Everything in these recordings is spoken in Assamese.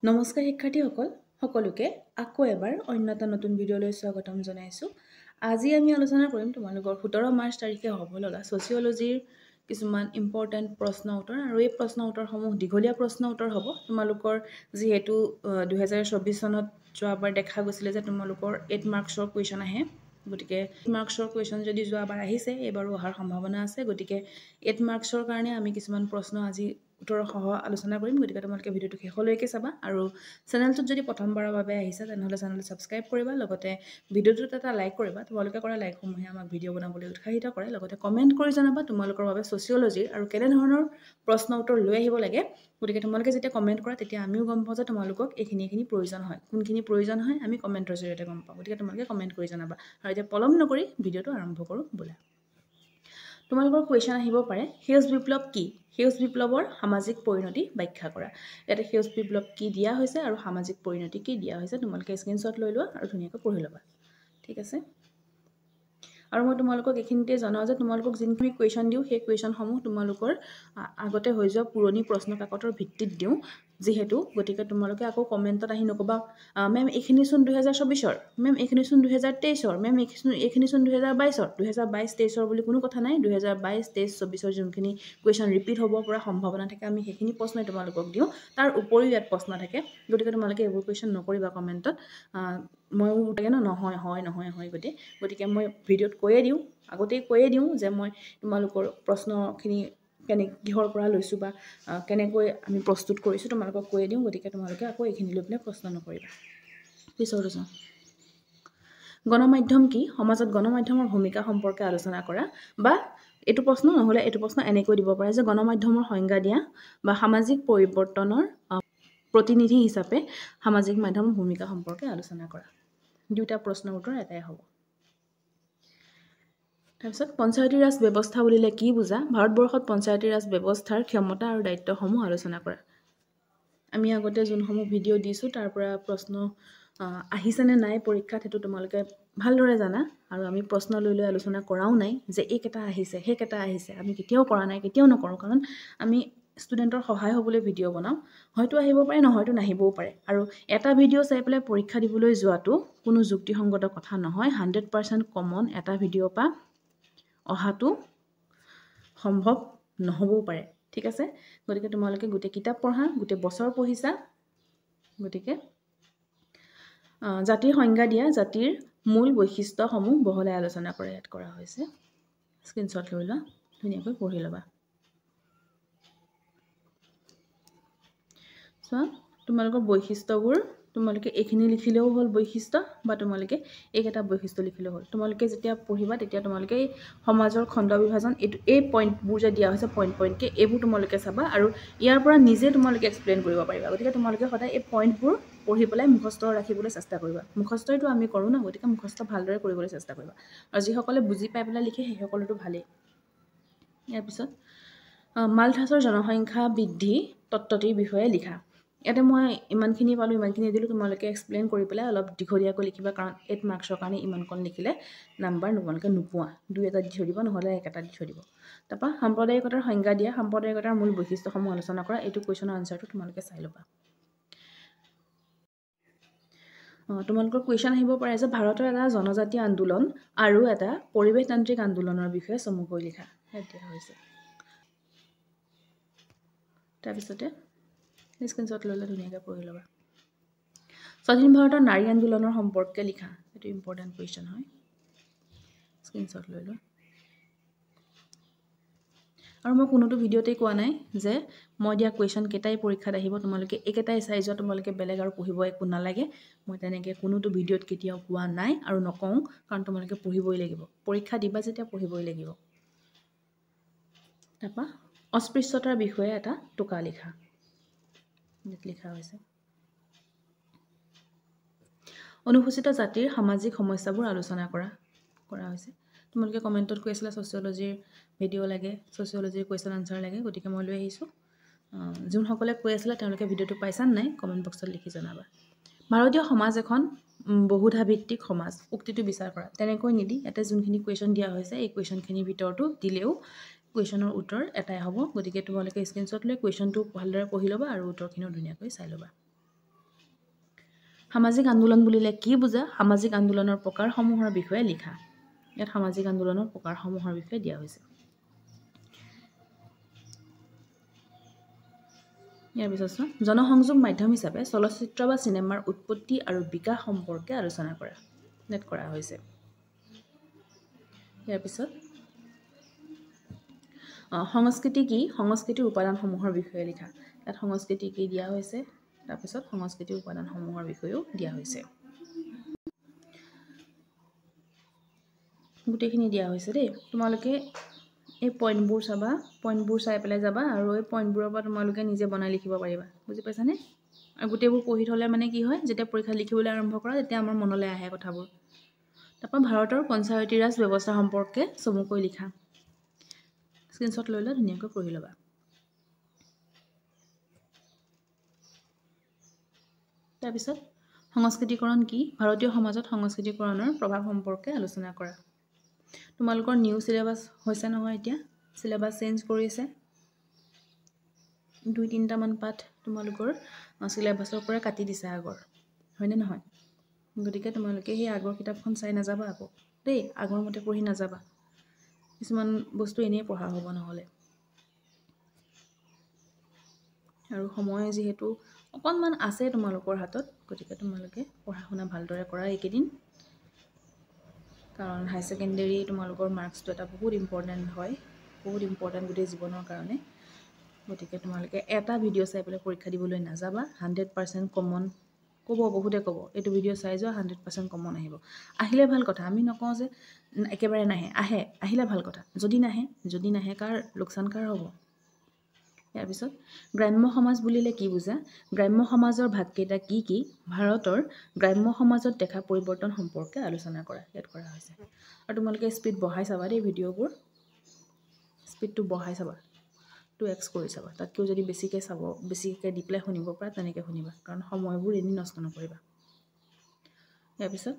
নমস্কাৰ শিক্ষাৰ্থীসকল সকলোকে আকৌ এবাৰ অন্য এটা নতুন ভিডিঅ'লৈ স্বাগতম জনাইছোঁ। আজি আমি আলোচনা কৰিম তোমালোকৰ 17 মাৰ্চ তাৰিখে হ'ব লগা ছচিয়লজিৰ কিছুমান ইম্পৰ্টেণ্ট প্ৰশ্ন উত্তৰ আৰু এই প্ৰশ্ন উত্তৰসমূহ দীঘলীয়া প্ৰশ্ন উত্তৰ হ'ব। তোমালোকৰ যিহেতু 2024 চনত যোৱাবাৰ দেখা গৈছিলে যে তোমালোকৰ 8 মাৰ্কছৰ কুৱেশ্যন আহে, গতিকে 8 মাৰ্কছৰ কুৱেশ্যন যদি যোৱাবাৰ আহিছে এইবাৰো অহাৰ সম্ভাৱনা আছে। গতিকে 8 মাৰ্কছৰ কাৰণে আমি কিছুমান প্ৰশ্ন আজি উত্তৰ সহ আলোচনা কৰিম। গতিকে তোমালোকে ভিডিঅ'টো শেষলৈকে চাবা আৰু চেনেলটোত যদি প্ৰথমবাৰৰ বাবে আহিছে তেনেহ'লে চেনেলটো ছাবস্ক্ৰাইব কৰিবা, লগতে ভিডিঅ'টোত এটা লাইক কৰিবা। তোমালোকে কৰা লাইকসমূহে আমাক ভিডিঅ' বনাবলৈ উৎসাহিত কৰে। লগতে কমেণ্ট কৰি জনাবা তোমালোকৰ বাবে ছচিয়লজিৰ আৰু কেনেধৰণৰ প্ৰশ্ন উত্তৰ লৈ আহিব লাগে। গতিকে তোমালোকে যেতিয়া কমেণ্ট কৰা তেতিয়া আমিও গম পাওঁ যে তোমালোকক এইখিনি প্ৰয়োজন হয়, কোনখিনি প্ৰয়োজন হয় আমি কমেণ্টৰ জৰিয়তে গম পাওঁ। গতিকে তোমালোকে কমেণ্ট কৰি জনাবা। আৰু এতিয়া পলম নকৰি ভিডিঅ'টো আৰম্ভ কৰোঁ ব'লা। তোমালোকৰ কুৱেশ্যন আহিব পাৰে সেউজ বিপ্লৱ কি? সেউজ বিপ্লৱৰ সামাজিক পৰিণতি ব্যাখ্যা কৰা। ইয়াতে সেউজ বিপ্লৱ কি দিয়া হৈছে আৰু সামাজিক পৰিণতি কি দিয়া হৈছে। তোমালোকে স্ক্ৰীনশ্বট লৈ লোৱা আৰু ধুনীয়াকৈ পঢ়ি ল'বা, ঠিক আছে। আৰু মই তোমালোকক এইখিনিতে জনাওঁ যে তোমালোকক যিখিনি কুৱেশ্যন দিওঁ সেই কুৱেশ্যনসমূহ তোমালোকৰ আগতে হৈ যোৱা পুৰণি প্ৰশ্ন কাকতৰ ভিত্তিত দিওঁ যিহেতু। গতিকে তোমালোকে আকৌ কমেণ্টত আহি নক'বা মেম এইখিনি চোন 2024-ৰ, মেম এইখিনি চোন 2023-ৰ, মেম এইখিনি চোন 2022-ৰ। 2022-23-ৰ বুলি কোনো কথা নাই। 2022-23-24-ৰ যোনখিনি কুৱেশ্যন ৰিপিট হ'ব পৰা সম্ভাৱনা থাকে আমি সেইখিনি প্ৰশ্নই তোমালোকক দিওঁ। তাৰ উপৰিও ইয়াত প্ৰশ্ন থাকে। গতিকে তোমালোকে এইবোৰ কুৱেশ্যন নকৰিবা কমেণ্টত। ময়ো থাকে নহয় হয় গতিকে মই ভিডিঅ'ত আগতেই কৈয়ে দিওঁ যে মই তোমালোকৰ প্ৰশ্নখিনি কিহৰ পৰা লৈছোঁ বা কেনেকৈ আমি প্ৰস্তুত কৰিছোঁ তোমালোকক কৈয়ে দিওঁ। গতিকে তোমালোকে আকৌ এইখিনি লৈ পেলাই প্ৰশ্ন নকৰিবা। পিছতো চাওঁ। গণমাধ্যম কি? সমাজত গণমাধ্যমৰ ভূমিকা সম্পৰ্কে আলোচনা কৰা। বা এইটো প্ৰশ্ন নহ'লে এইটো প্ৰশ্ন এনেকৈ দিব পাৰে যে গণমাধ্যমৰ সংজ্ঞা দিয়া বা সামাজিক পৰিৱৰ্তনৰ প্ৰতিনিধি হিচাপে সামাজিক মাধ্যমৰ ভূমিকা সম্পৰ্কে আলোচনা কৰা। দুটা প্ৰশ্নৰ উত্তৰ এটাই হ'ব। তাৰপিছত পঞ্চায়তী ৰাজ ব্যৱস্থা বুলিলে কি বুজা? ভাৰতবৰ্ষত পঞ্চায়তী ৰাজ ব্যৱস্থাৰ ক্ষমতা আৰু দায়িত্বসমূহ আলোচনা কৰা। আমি আগতে যোনসমূহ ভিডিঅ' দিছোঁ তাৰ পৰা প্ৰশ্ন আহিছেনে নাই পৰীক্ষাত সেইটো তোমালোকে ভালদৰে জানা। আৰু আমি প্ৰশ্ন লৈ আলোচনা কৰাও নাই যে এইকেইটা আহিছে সেইকেইটা আহিছে, আমি কেতিয়াও কৰা নাই, কেতিয়াও নকৰোঁ। কাৰণ আমি ষ্টুডেণ্টৰ সহায় হ'বলৈ ভিডিঅ' বনাওঁ। হয়তো আহিব পাৰে, নহয়তো নাহিবও পাৰে। আৰু এটা ভিডিঅ' চাই পেলাই পৰীক্ষা দিবলৈ যোৱাটো কোনো যুক্তিসংগত কথা নহয়। 100% কমন এটা ভিডিঅ'ৰ পৰা অহাটো সম্ভৱ নহ'বও পাৰে, ঠিক আছে। গতিকে তোমালোকে গোটেই কিতাপ পঢ়া, গোটেই বছৰ পঢ়িছা। গতিকে জাতিৰ সংজ্ঞা দিয়া, জাতিৰ মূল বৈশিষ্ট্যসমূহ বহলাই আলোচনা কৰা ইয়াত কৰা হৈছে। স্ক্ৰীনশ্বট লৈ লোৱা, ধুনীয়াকৈ পঢ়ি ল'বা। চোৱা তোমালোকৰ বৈশিষ্ট্যবোৰ তোমালোকে এইখিনি লিখিলেও হ'ল বৈশিষ্ট্য, বা তোমালোকে এইকেইটা বৈশিষ্ট্য লিখিলেও হ'ল। তোমালোকে যেতিয়া পঢ়িবা তেতিয়া তোমালোকে এই সমাজৰ খণ্ড বিভাজন এই পইণ্টবোৰ যে দিয়া হৈছে পইণ্টকৈ এইবোৰ তোমালোকে চাবা আৰু ইয়াৰ পৰা নিজে তোমালোকে এক্সপ্লেইন কৰিব পাৰিবা। গতিকে তোমালোকে সদায় এই পইণ্টবোৰ পঢ়ি পেলাই মুখস্থ ৰাখিবলৈ চেষ্টা কৰিবা। মুখস্থইটো আমি কৰোঁ ন, গতিকে মুখস্থ ভালদৰে কৰিবলৈ চেষ্টা কৰিবা। আৰু যিসকলে বুজি পাই পেলাই লিখে সেইসকলতো ভালেই। ইয়াৰ পিছত মালথাছৰ জনসংখ্যা বৃদ্ধি তত্ত্বটিৰ বিষয়ে লিখা। ইয়াতে মই ইমানখিনি পালোঁ, ইমানখিনি দিলোঁ। তোমালোকে এক্সপ্লেইন কৰি পেলাই অলপ দীঘলীয়াকৈ লিখিবা, কাৰণ 8 মাৰ্কছৰ কাৰণে ইমানকণ লিখিলে নাম্বাৰ তোমালোকে নোপোৱা। 2 এটা দি থৈ দিব, নহ'লে 1 এটা দি থৈ দিব। তাৰপৰা সাম্প্ৰদায়িকতাৰ সংজ্ঞা দিয়া, সাম্প্ৰদায়িকতাৰ মূল বৈশিষ্ট্যসমূহ আলোচনা কৰা। এইটো কুৱেশ্যনৰ আনচাৰটো তোমালোকে চাই ল'বা। তোমালোকৰ কুৱেশ্যন আহিব পাৰে যে ভাৰতৰ এটা জনজাতীয় আন্দোলন আৰু এটা পৰিৱেশতান্ত্ৰিক আন্দোলনৰ বিষয়ে চমুকৈ লিখা। ইয়াত দিয়া হৈছে। তাৰপিছতে স্ক্ৰীনশ্বট ল'লে ধুনীয়াকৈ পঢ়ি ল'বা। স্বাধীন ভাৰতৰ নাৰী আন্দোলনৰ সম্পৰ্কে লিখা। এইটো ইম্পৰ্টেণ্ট কুৱেশ্যন হয়। স্ক্ৰীনশ্বট লৈ লোৱা। আৰু মই কোনোটো ভিডিঅ'তেই কোৱা নাই যে মই দিয়া কুৱেশ্যন কেইটাই পৰীক্ষাত আহিব, তোমালোকে এইকেইটাই চাই যোৱা, তোমালোকে বেলেগ আৰু পঢ়িব একো নালাগে। মই তেনেকৈ কোনোটো ভিডিঅ'ত কেতিয়াও কোৱা নাই আৰু নকওঁ, কাৰণ তোমালোকে পঢ়িবই লাগিব। পৰীক্ষা দিবা যেতিয়া পঢ়িবই লাগিব। তাৰপৰা অস্পৃশ্যতাৰ বিষয়ে এটা টোকা লিখা। লিখা হৈছে। অনুসূচিত জাতিৰ সামাজিক সমস্যাবোৰ আলোচনা কৰা হৈছে। তোমালোকে কমেণ্টত কৈ আছিলা ছচিয়লজিৰ ভিডিঅ' লাগে, ছচিয়লজিৰ কুৱেশ্যন আনচাৰ লাগে, গতিকে মই লৈ আহিছোঁ। যোনসকলে কৈ আছিলে তেওঁলোকে ভিডিঅ'টো পাইছা নাই কমেণ্ট বক্সত লিখি জনাবা। ভাৰতীয় সমাজ এখন বহুধাভিত্তিক সমাজ, উক্তিটো বিচাৰ কৰা। তেনেকৈ নিদি ইয়াতে যোনখিনি কুৱেশ্যন দিয়া হৈছে এই কুৱেশ্যনখিনিৰ ভিতৰতো দিলেও কুৱেশ্যনৰ উত্তৰ এটাই হ'ব। গতিকে তোমালোকে স্ক্ৰীনশ্বট লৈ কুৱেশ্যনটো ভালদৰে পঢ়ি ল'বা আৰু উত্তৰখিনিও ধুনীয়াকৈ চাই ল'বা। সামাজিক আন্দোলন বুলিলে কি বুজা সামাজিক আন্দোলনৰ প্ৰকাৰসমূহৰ বিষয়ে লিখা ইয়াত সামাজিক আন্দোলনৰ প্ৰকাৰসমূহৰ বিষয়ে দিয়া হৈছে ইয়াৰ পিছত জনসংযোগ মাধ্যম হিচাপে চলচ্চিত্ৰ বা সিনেমাৰ উৎপত্তি আৰু বিকাশ সম্পৰ্কে আলোচনা কৰা নেট কৰা হৈছে ইয়াৰ পিছত সংস্কৃতি কি সংস্কৃতিৰ উপাদানসমূহৰ বিষয়ে লিখা ইয়াত সংস্কৃতি কি দিয়া হৈছে তাৰ পিছত সংস্কৃতিৰ উপাদানসমূহৰ বিষয়েও দিয়া হৈছে গোটেইখিনি দিয়া হৈছে দেই তোমালোকে এই পইণ্টবোৰ চাবা পইণ্টবোৰ চাই পেলাই যাবা আৰু এই পইণ্টবোৰৰ পৰা তোমালোকে নিজে বনাই লিখিব পাৰিবা বুজি পাইছানে আৰু গোটেইবোৰ পঢ়ি থ'লে মানে কি হয় যেতিয়া পৰীক্ষা লিখিবলৈ আৰম্ভ কৰা তেতিয়া আমাৰ মনলৈ আহে কথাবোৰ তাৰপৰা ভাৰতৰ পঞ্চায়তী ৰাজ ব্যৱস্থা সম্পৰ্কে চমুকৈ লিখা স্ক্ৰীনশ্বট লৈ লৈ ধুনীয়াকৈ পঢ়ি ল'বা তাৰপিছত সংস্কৃতিকৰণ কি ভাৰতীয় সমাজত সংস্কৃতিকৰণৰ প্ৰভাৱ সম্পৰ্কে আলোচনা কৰা তোমালোকৰ নিউ সিলেবাস হৈছে নহয় এতিয়া সিলেবাস চেঞ্জ কৰিছে 2-3টা মান পাঠ তোমালোকৰ সিলেবাসৰ পৰা কাটি দিছে আগৰ হয়নে নহয় গতিকে তোমালোকে সেই আগৰ কিতাপখন চাই নাযাবা আকৌ দেই আগৰ মতে পঢ়ি নাযাবা কিছুমান বস্তু এনেই পঢ়া হ'ব নহ'লে আৰু সময় যিহেতু অকণমান আছে তোমালোকৰ হাতত গতিকে তোমালোকে পঢ়া শুনা ভালদৰে কৰা এইকেইদিন কাৰণ হাই সেকেন্ডাৰী তোমালোকৰ মাৰ্কসটো এটা বহুত ইম্পৰ্টেন্ট হয় বহুত ইম্পৰ্টেন্ট গোটেই জীৱনৰ কাৰণে গতিকে তোমালোকে এটা ভিডিও চাই পেলাই পৰীক্ষা দিবলৈ নাযাবা 100% কমন ক'ব বহুতে ক'ব এইটো ভিডিও চাই যোৱা 100% কমন আহিলে ভাল কথা আমি নকওঁ যে একেবাৰে নাহে আহিলে ভাল কথা যদি নাহে কাৰ লোকচান কাৰ হ'ব ইয়াৰ পিছত গ্ৰাম্য সমাজ বুলিলে কি বুজা গ্ৰাম্য সমাজৰ ভাগকেইটা কি ভাৰতৰ গ্ৰাম্য সমাজত দেখা পৰিৱৰ্তন সম্পৰ্কে আলোচনা কৰা ইয়াত কৰা হৈছে আৰু তোমালোকে স্পিড বঢ়াই চাবা দেই ভিডিওবোৰ স্পিডটো বঢ়াই চাবা 2x কৰি চাবা তাতকৈ যদি বেছিকৈ দি পেলাই শুনিব পাৰা তেনেকৈ শুনিবা কাৰণ সময়বোৰ এনে নষ্ট নকৰিবা ইয়াৰ পিছত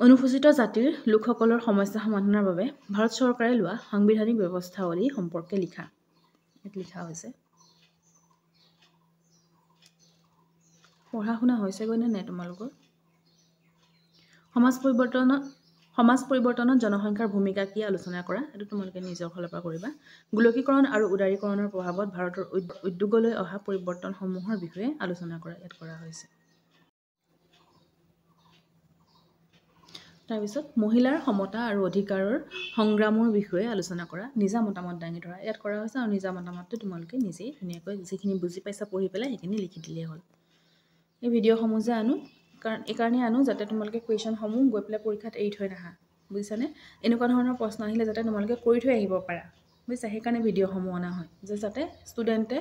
অনুসূচিত জাতিৰ লোকসকলৰ সমস্যা সমাধানৰ বাবে ভাৰত চৰকাৰে লোৱা সাংবিধানিক ব্যৱস্থাৱলী সম্পৰ্কে লিখা ইয়াত লিখা হৈছে পঢ়া শুনা হৈছেগৈ নে নাই তোমালোকৰ সমাজ পৰিৱৰ্তনত জনসংখ্যাৰ ভূমিকা কি আলোচনা কৰা এইটো তোমালোকে নিজৰ ফালৰ পৰা কৰিবা গোলকীকৰণ আৰু উদাৰীকৰণৰ প্ৰভাৱত ভাৰতৰ উদ্যোগলৈ অহা পৰিৱৰ্তনসমূহৰ বিষয়ে আলোচনা কৰা ইয়াত কৰা হৈছে তাৰপিছত মহিলাৰ সমতা আৰু অধিকাৰৰ সংগ্ৰামৰ বিষয়ে আলোচনা কৰা নিজা মতামত দাঙি ধৰা ইয়াত কৰা হৈছে আৰু নিজা মতামতটো তোমালোকে নিজেই ধুনীয়াকৈ যিখিনি বুজি পাইছা পঢ়ি পেলাই সেইখিনি লিখি দিলেই হ'ল এই ভিডিঅ'সমূহ যে আনো কাৰণ এইকাৰণে আনো যাতে তোমালোকে কুৱেশ্যনসমূহ গৈ পেলাই পৰীক্ষাত এৰি থৈ নাহা বুজিছানে এনেকুৱা ধৰণৰ প্ৰশ্ন আহিলে যাতে তোমালোকে কৰি থৈ আহিব পাৰা বুজিছা সেইকাৰণে ভিডিঅ'সমূহ অনা হয় যে যাতে ষ্টুডেণ্টে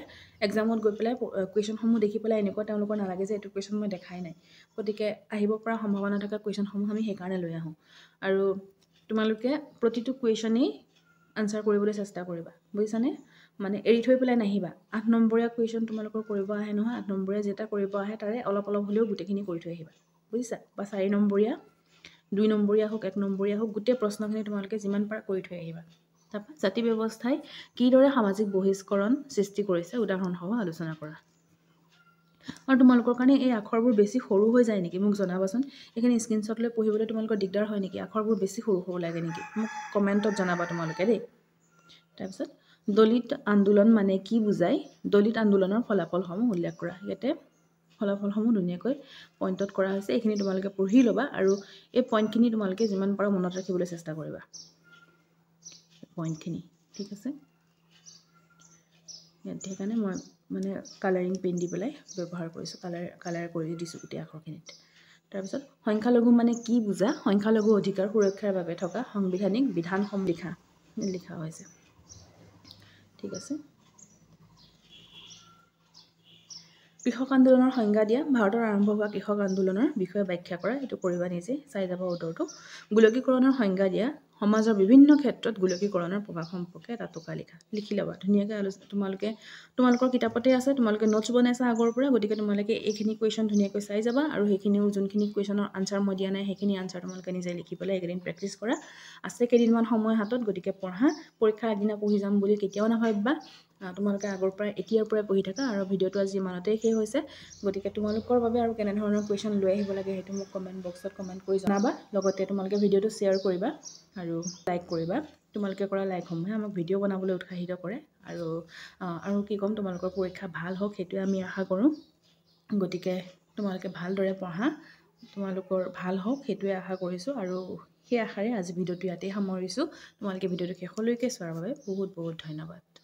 এক্সামত গৈ পেলাই কুৱেশ্যনসমূহ দেখি পেলাই এনেকুৱা তেওঁলোকৰ নালাগে যে এইটো কুৱেশ্যন মই দেখাই নাই গতিকে আহিব পৰা সম্ভাৱনা থকা কুৱেশ্যনসমূহ আমি সেইকাৰণে লৈ আহোঁ আৰু তোমালোকে প্ৰতিটো কুৱেশ্যনেই আনসাৰ কৰিবলৈ চেষ্টা কৰিবা বুজিছানে মানে এৰি থৈ পেলাই নাহিবা 8 নম্বৰীয়া কুৱেশ্যন তোমালোকৰ কৰিব আহে নহয় 8 নম্বৰীয়া যেটা কৰিব আহে তাৰে অলপ হ'লেও গোটেইখিনি কৰি থৈ আহিবা বুজিছা বা 4 নম্বৰীয়া 2 নম্বৰীয়া হোক 1 নম্বৰীয়া হোক গোটেই প্ৰশ্নখিনি তোমালোকে যিমান পাৰা কৰি থৈ আহিবা তাৰপৰা জাতি ব্যৱস্থাই কিদৰে সামাজিক বহিষ্কৰণ সৃষ্টি কৰিছে উদাহৰণসহ আলোচনা কৰা আৰু তোমালোকৰ কাৰণে এই আখৰবোৰ বেছি সৰু হৈ যায় নেকি মোক জনাবাচোন এইখিনি স্ক্ৰীনশ্বট লৈ পঢ়িবলৈ তোমালোকৰ দিগদাৰ হয় নেকি আখৰবোৰ বেছি সৰু হ'ব লাগে নেকি মোক কমেণ্টত জনাবা তোমালোকে দেই তাৰপিছত দলিত আন্দোলন মানে কি বুজায় দলিত আন্দোলনৰ ফলাফলসমূহ উল্লেখ কৰা ইয়াতে ফলাফলসমূহ ধুনীয়াকৈ পইণ্টত কৰা হৈছে এইখিনি তোমালোকে পঢ়ি ল'বা আৰু এই পইণ্টখিনি তোমালোকে যিমান পাৰা মনত ৰাখিবলৈ চেষ্টা কৰিবা পইণ্টখিনি ঠিক আছে ইয়াত সেইকাৰণে মই মানে কালাৰিং পেন দি পেলাই ব্যৱহাৰ কৰিছোঁ কালাৰ কৰি দিছোঁ গোটেই আখৰখিনিত তাৰপিছত সংখ্যালঘু মানে কি বুজা সংখ্যালঘু অধিকাৰ সুৰক্ষাৰ বাবে থকা সাংবিধানিক বিধানসমূহ লিখা হৈছে ঠিক আছে কৃষক আন্দোলনৰ সংজ্ঞা দিয়া ভাৰতৰ আৰম্ভ হোৱা কৃষক আন্দোলনৰ বিষয়ে ব্যাখ্যা কৰা এইটো কৰিবা নিজে চাই যাব উত্তৰটো গোলকীকৰণৰ সংজ্ঞা দিয়া সমাজৰ বিভিন্ন ক্ষেত্ৰত গোলকীকৰণৰ প্ৰভাৱ সম্পৰ্কে এটা টুকা লিখি ল'বা ধুনীয়াকৈ তোমালোকৰ কিতাপতে আছে তোমালোকে নোটছ বনাইছা আগৰ পৰা গতিকে তোমালোকে এইখিনি কুৱেশ্যন ধুনীয়াকৈ চাই যাবা আৰু সেইখিনিও যোনখিনি কুৱেশ্যনৰ আনসাৰ মই দিয়া নাই সেইখিনি আনসাৰ তোমালোকে নিজে লিখি পেলাই এইকেইদিন প্ৰেক্টিছ কৰা আছে কেইদিনমান সময় হাতত গতিকে পঢ়া পৰীক্ষাৰ আগদিনা পঢ়ি যাম বুলি কেতিয়াও নাভাবিবা তোমালোকে আগৰ পৰা এতিয়াৰ পৰাই পঢ়ি থাকা আৰু ভিডিঅ'টো আজি ইমানতেই শেষ হৈছে গতিকে তোমালোকৰ বাবে আৰু কেনেধৰণৰ কুৱেশ্যন লৈ আহিব লাগে সেইটো মোক কমেণ্ট বক্সত কমেণ্ট কৰি জনাবা লগতে তোমালোকে ভিডিঅ'টো শ্বেয়াৰ কৰিবা আৰু লাইক কৰিবা তোমালোকে কৰা লাইকসমূহে আমাক ভিডিঅ' বনাবলৈ উৎসাহিত কৰে আৰু কি ক'ম তোমালোকৰ পৰীক্ষা ভাল হওক সেইটোৱে আমি আশা কৰোঁ গতিকে তোমালোকে ভালদৰে পঢ়া তোমালোকৰ ভাল হওক সেইটোৱে আশা কৰিছোঁ আৰু সেই আশাৰে আজি ভিডিঅ'টো ইয়াতেই সামৰিছোঁ তোমালোকে ভিডিঅ'টো শেষলৈকে চোৱাৰ বাবে বহুত বহুত ধন্যবাদ